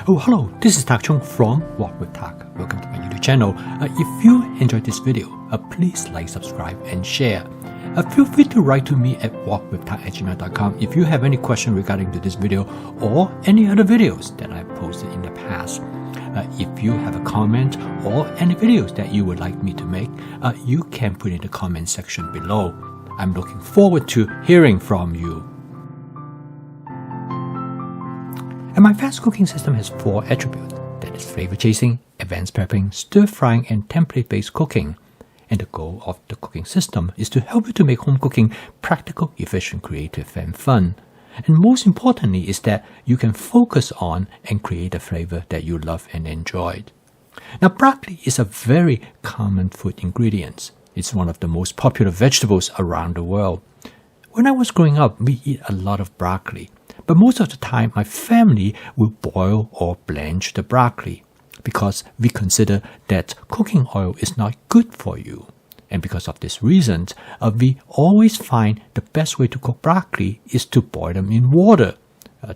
Oh, hello, this is Tak Chung from Walk with Tak. Welcome to my YouTube channel. If you enjoyed this video, please like, subscribe, and share. Feel free to write to me at walkwithtak@gmail.com if you have any question regarding to this video or any other videos that I posted in the past. If you have a comment or any videos that you would like me to make, you can put in the comment section below. I'm looking forward to hearing from you. And my fast cooking system has 4 attributes, that is flavor chasing, advanced prepping, stir frying, and template-based cooking. And the goal of the cooking system is to help you to make home cooking practical, efficient, creative, and fun. And most importantly is that you can focus on and create a flavor that you love and enjoy. Now, broccoli is a very common food ingredient. It's one of the most popular vegetables around the world. When I was growing up, we eat a lot of broccoli. But most of the time, my family will boil or blanch the broccoli because we consider that cooking oil is not good for you. And because of this reason, we always find the best way to cook broccoli is to boil them in water.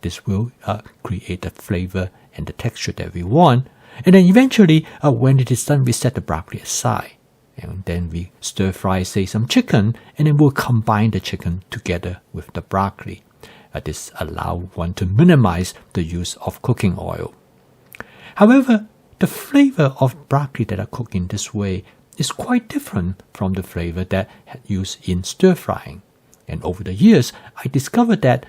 This will create the flavor and the texture that we want. And then eventually, when it is done, we set the broccoli aside. And then we stir fry, say, some chicken, and then we'll combine the chicken together with the broccoli. This allows one to minimize the use of cooking oil. However, the flavor of broccoli that are cooked in this way is quite different from the flavor that is used in stir frying. And over the years, I discovered that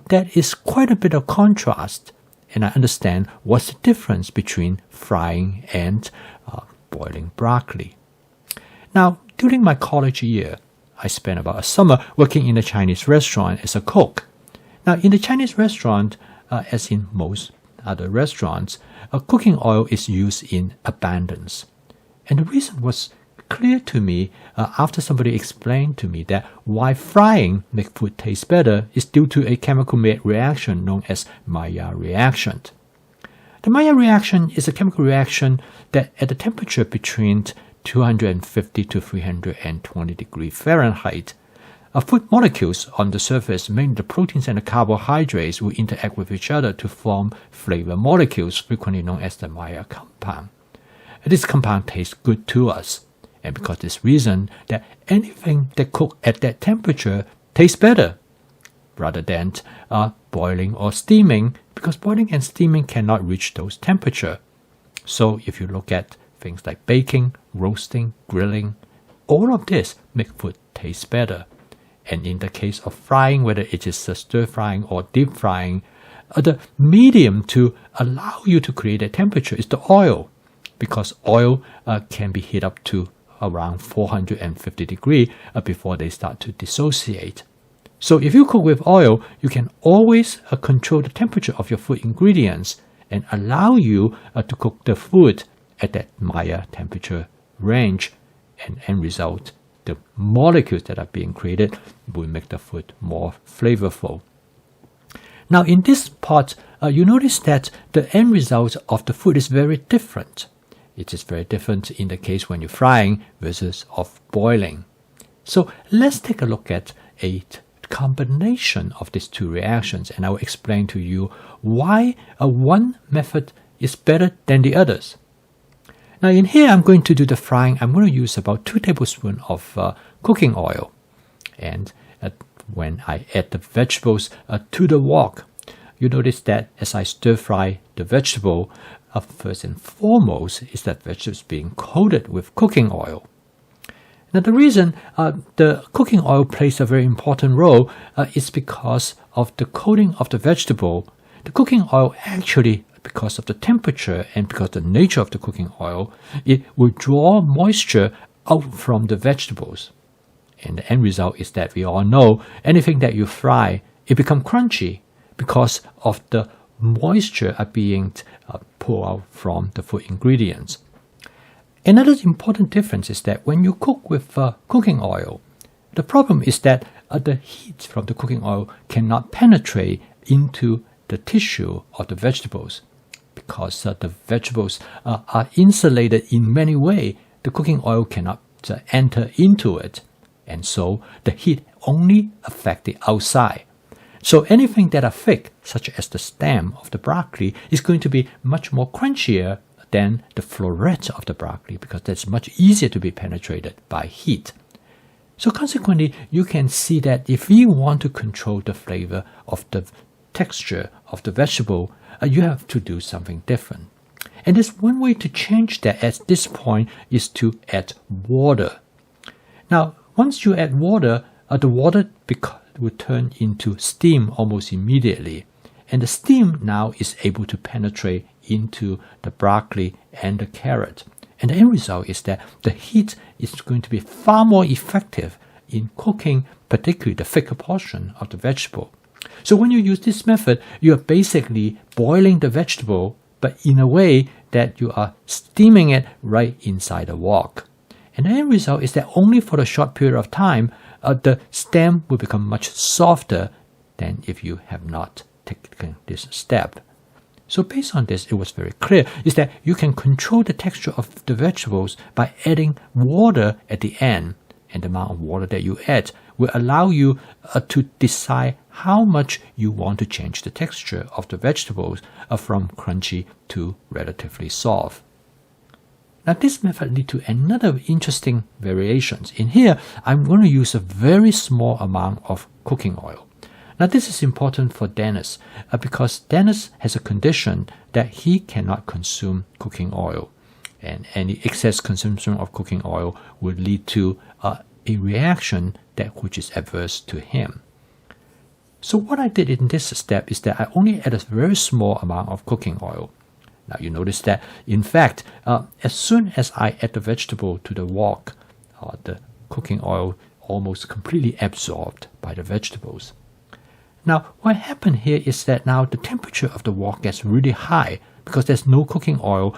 there is quite a bit of contrast, and I understand what's the difference between frying and boiling broccoli. Now, during my college year, I spent about a summer working in a Chinese restaurant as a cook. Now, in the Chinese restaurant, as in most other restaurants, cooking oil is used in abundance. And the reason was clear to me after somebody explained to me that why frying makes food taste better is due to a chemical reaction known as Maillard reaction. The Maillard reaction is a chemical reaction that at a temperature between 250 to 320 degrees Fahrenheit, food molecules on the surface, mainly the proteins and the carbohydrates, will interact with each other to form flavor molecules, frequently known as the Maillard compound. This compound tastes good to us, and because of this reason, that anything that cooks at that temperature tastes better, rather than boiling or steaming, because boiling and steaming cannot reach those temperatures. So if you look at things like baking, roasting, grilling, all of this make food taste better. And in the case of frying, whether it is stir frying or deep frying, the medium to allow you to create a temperature is the oil, because oil can be heated up to around 450 degrees before they start to dissociate. So if you cook with oil, you can always control the temperature of your food ingredients and allow you to cook the food at that Maillard temperature range, and end result, the molecules that are being created will make the food more flavorful. Now, in this part, you notice that the end result of the food is very different. It is very different in the case when you're frying versus of boiling. So let's take a look at a combination of these two reactions, and I will explain to you why one method is better than the others. Now, in here, I'm going to do the frying. I'm going to use about 2 tablespoons of cooking oil. And when I add the vegetables to the wok, you notice that as I stir fry the vegetable, first and foremost is that vegetables being coated with cooking oil. Now, the reason the cooking oil plays a very important role is because of the coating of the vegetable. The cooking oil actually, because of the temperature and because of the nature of the cooking oil, it will draw moisture out from the vegetables. And the end result is that we all know anything that you fry, it becomes crunchy because of the moisture being pulled out from the food ingredients. Another important difference is that when you cook with cooking oil, the problem is that the heat from the cooking oil cannot penetrate into the tissue of the vegetables. Because the vegetables are insulated in many ways, the cooking oil cannot enter into it. And so the heat only affects the outside. So anything that are thick, such as the stem of the broccoli, is going to be much more crunchier than the floret of the broccoli because that's much easier to be penetrated by heat. So consequently, you can see that if you want to control the flavor of the texture of the vegetable, you have to do something different. And there's one way to change that at this point is to add water. Now, once you add water, the water will turn into steam almost immediately. And the steam now is able to penetrate into the broccoli and the carrot. And the end result is that the heat is going to be far more effective in cooking, particularly the thicker portion of the vegetable. So when you use this method, you are basically boiling the vegetable, but in a way that you are steaming it right inside the wok. And the end result is that only for a short period of time, the stem will become much softer than if you have not taken this step. So based on this, it was very clear is that you can control the texture of the vegetables by adding water at the end. And the amount of water that you add will allow you to decide how much you want to change the texture of the vegetables from crunchy to relatively soft. Now this method leads to another interesting variations. In here, I'm going to use a very small amount of cooking oil. Now this is important for Dennis because Dennis has a condition that he cannot consume cooking oil. And any excess consumption of cooking oil would lead to a reaction which is adverse to him. So what I did in this step is that I only add a very small amount of cooking oil. Now you notice that, in fact, as soon as I add the vegetable to the wok, the cooking oil almost completely absorbed by the vegetables. Now what happened here is that now the temperature of the wok gets really high because there's no cooking oil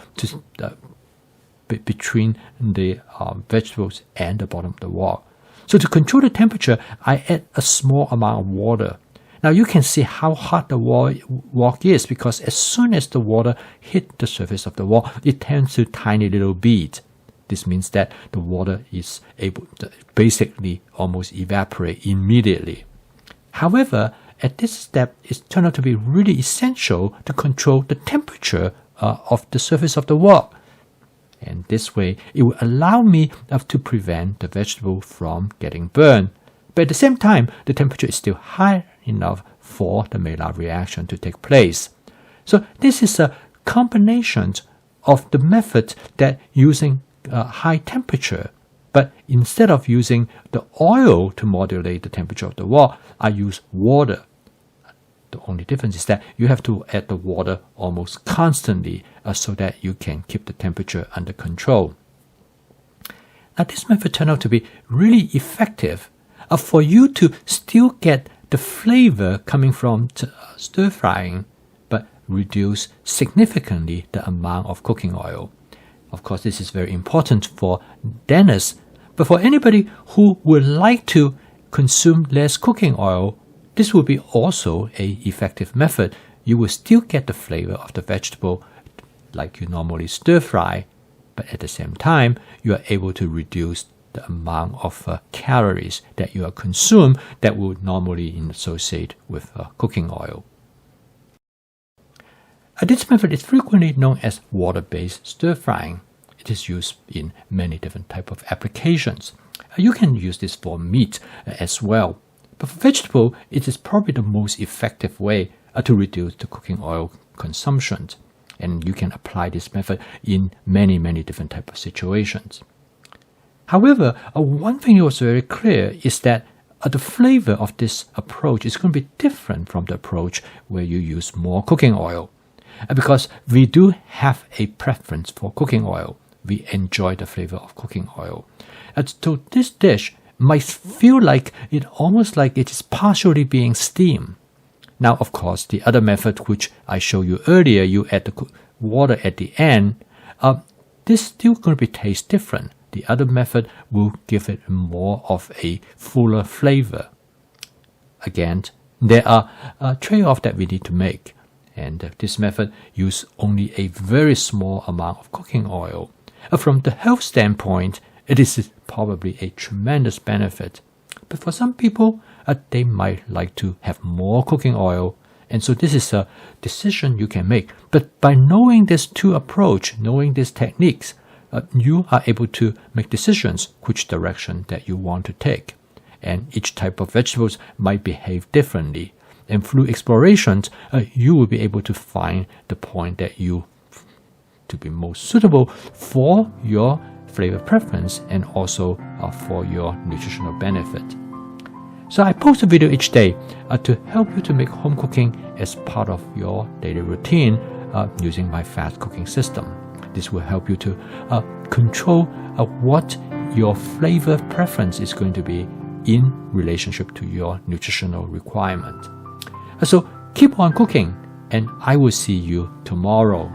between the vegetables and the bottom of the wok. So to control the temperature, I add a small amount of water. Now you can see how hot the wok is because as soon as the water hit the surface of the wok, it turns to tiny little beads. This means that the water is able to basically almost evaporate immediately. However, at this step, it turned out to be really essential to control the temperature of the surface of the wok. And this way, it will allow me to prevent the vegetable from getting burned. But at the same time, the temperature is still high enough for the Maillard reaction to take place. So this is a combination of the method that using high temperature, but instead of using the oil to modulate the temperature of the wok, I use water. The only difference is that you have to add the water almost constantly so that you can keep the temperature under control. Now this method turned out to be really effective for you to still get the flavor coming from stir frying, but reduce significantly the amount of cooking oil. Of course, this is very important for Dennis, but for anybody who would like to consume less cooking oil, this will be also an effective method. You will still get the flavor of the vegetable like you normally stir fry, but at the same time, you are able to reduce the amount of calories that you are consumed that would normally associate with cooking oil. This method is frequently known as water-based stir frying. It is used in many different types of applications. You can use this for meat as well. But for vegetable, it is probably the most effective way to reduce the cooking oil consumption. And you can apply this method in many different types of situations. However, one thing that was very clear is that the flavor of this approach is going to be different from the approach where you use more cooking oil. Because we do have a preference for cooking oil. We enjoy the flavor of cooking oil. So this dish might feel like it almost like it is partially being steamed. Now, of course, the other method which I showed you earlier, you add the water at the end, this is still going to be taste different. The other method will give it more of a fuller flavor. Again, there are trade-offs that we need to make. And this method uses only a very small amount of cooking oil. From the health standpoint, it is probably a tremendous benefit. But for some people, they might like to have more cooking oil. And so this is a decision you can make. But by knowing these two approaches, knowing these techniques, you are able to make decisions which direction that you want to take. And each type of vegetables might behave differently. And through explorations, you will be able to find the point that you to be most suitable for your flavor preference and also for your nutritional benefit. So I post a video each day to help you to make home cooking as part of your daily routine using my fast cooking system. This will help you to control what your flavor preference is going to be in relationship to your nutritional requirement. So keep on cooking, and I will see you tomorrow.